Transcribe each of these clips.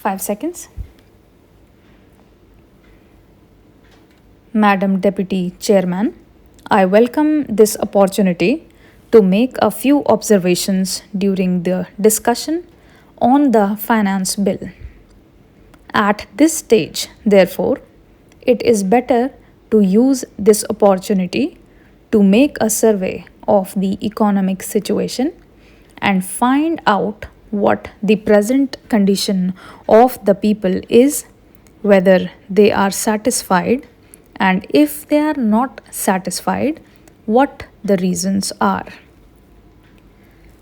5 seconds. Madam Deputy Chairman, I welcome this opportunity to make a few observations during the discussion on the finance bill. At this stage, therefore, it is better to use this opportunity to make a survey of the economic situation and find out what the present condition of the people is, whether they are satisfied, and if they are not satisfied, what the reasons are.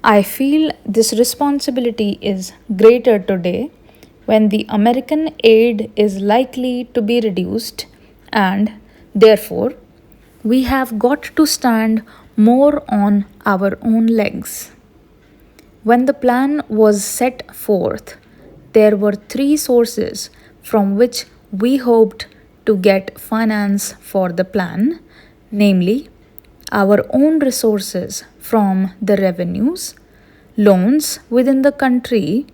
I feel this responsibility is greater today when the American aid is likely to be reduced, and therefore we have got to stand more on our own legs. When the plan was set forth, there were three sources from which we hoped to get finance for the plan, namely, our own resources from the revenues, loans within the country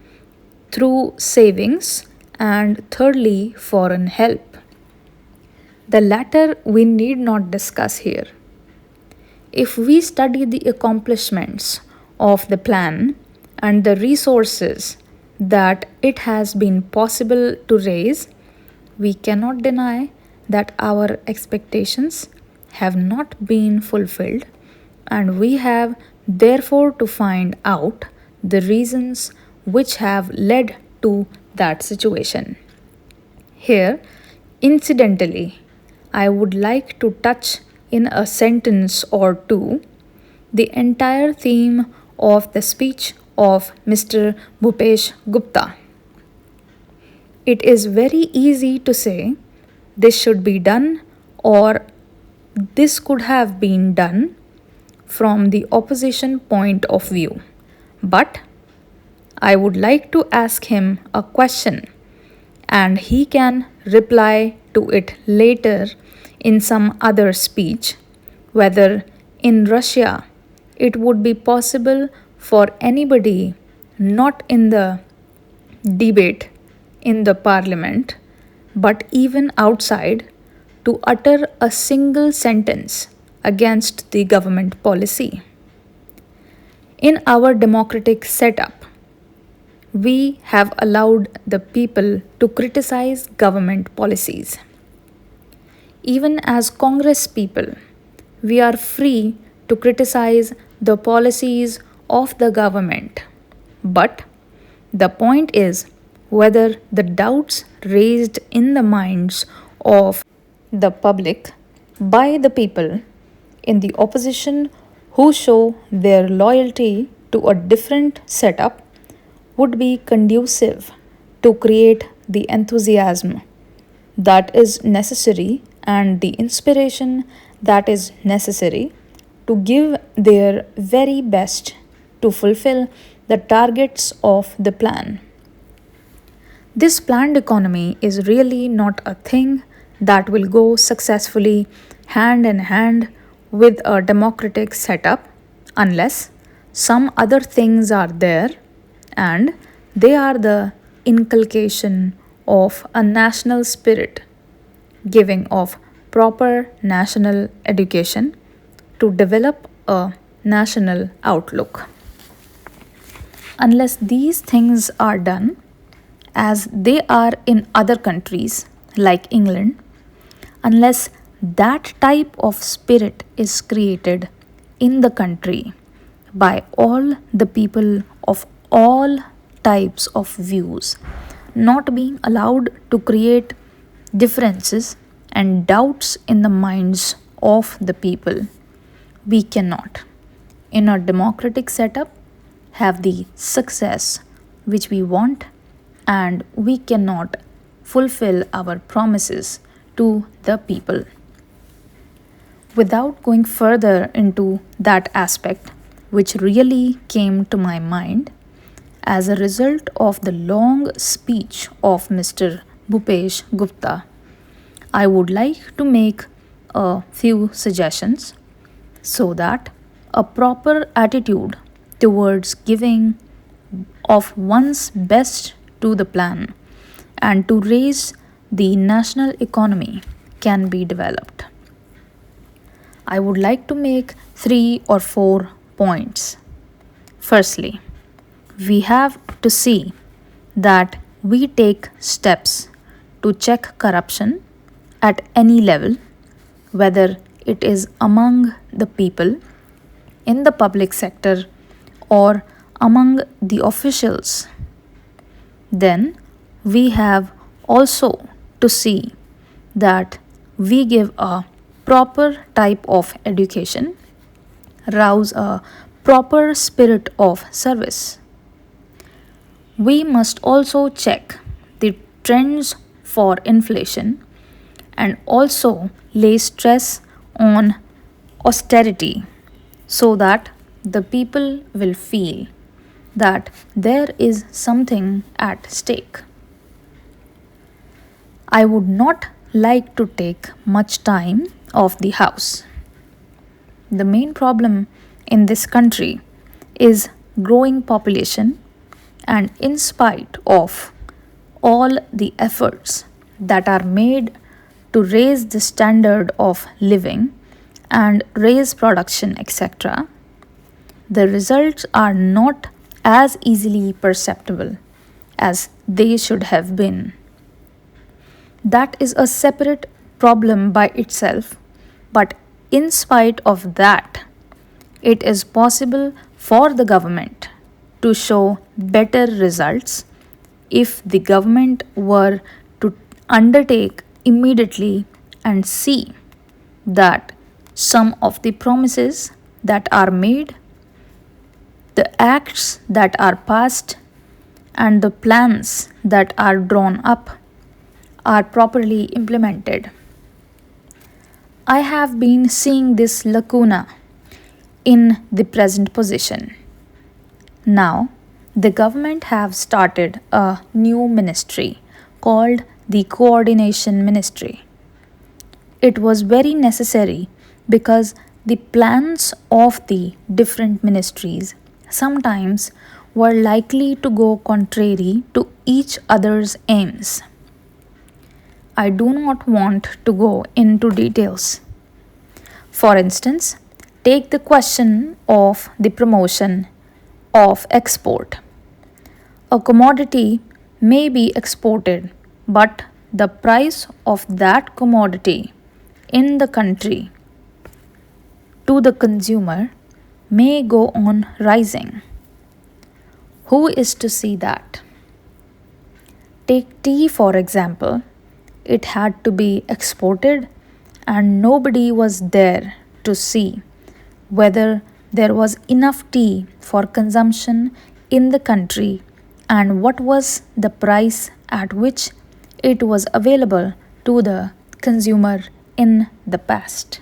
through savings, and thirdly, foreign help. The latter we need not discuss here. If we study the accomplishments of the plan and the resources that it has been possible to raise, we cannot deny that our expectations have not been fulfilled, and we have therefore to find out the reasons which have led to that situation. Here, incidentally, I would like to touch in a sentence or two the entire theme of the speech of Mr. Bhupesh Gupta. It is very easy to say this should be done or this could have been done from the opposition point of view. But I would like to ask him a question and he can reply to it later in some other speech, whether in Russia it would be possible for anybody not in the debate in the parliament but even outside to utter a single sentence against the government policy. In our democratic setup, we have allowed the people to criticize government policies. Even as Congress people, we are free to criticize the policies of the government. But the point is whether the doubts raised in the minds of the public by the people in the opposition who show their loyalty to a different setup would be conducive to create the enthusiasm that is necessary and the inspiration that is necessary to give their very best to fulfill the targets of the plan. This planned economy is really not a thing that will go successfully hand in hand with a democratic setup unless some other things are there, and they are the inculcation of a national spirit, giving of proper national education to develop a national outlook. Unless these things are done, as they are in other countries like England, unless that type of spirit is created in the country by all the people of all types of views, not being allowed to create differences and doubts in the minds of the people, we cannot, in a democratic setup, have the success which we want, and we cannot fulfill our promises to the people. Without going further into that aspect, which really came to my mind as a result of the long speech of Mr. Bhupesh Gupta, I would like to make a few suggestions so that a proper attitude towards giving of one's best to the plan and to raise the national economy can be developed. I would like to make 3 or 4 points. Firstly, we have to see that we take steps to check corruption at any level, whether it is among the people, in the public sector, or among the officials. Then we have also to see that we give a proper type of education, rouse a proper spirit of service. We must also check the trends for inflation and also lay stress on austerity so that the people will feel that there is something at stake. I would not like to take much time of the house. The main problem in this country is growing population, and in spite of all the efforts that are made to raise the standard of living and raise production, etc., the results are not as easily perceptible as they should have been. That is a separate problem by itself, but in spite of that, it is possible for the government to show better results if the government were to undertake immediately and see that some of the promises that are made, the acts that are passed, and the plans that are drawn up are properly implemented. I have been seeing this lacuna in the present position. Now, the government have started a new ministry called the Coordination Ministry. It was very necessary because the plans of the different ministries sometimes were likely to go contrary to each other's aims. I do not want to go into details. For instance, take the question of the promotion of export. A commodity may be exported, but the price of that commodity in the country to the consumer may go on rising. Who is to see that? Take tea, for example. It had to be exported, and nobody was there to see whether there was enough tea for consumption in the country and what was the price at which it was available to the consumer in the past.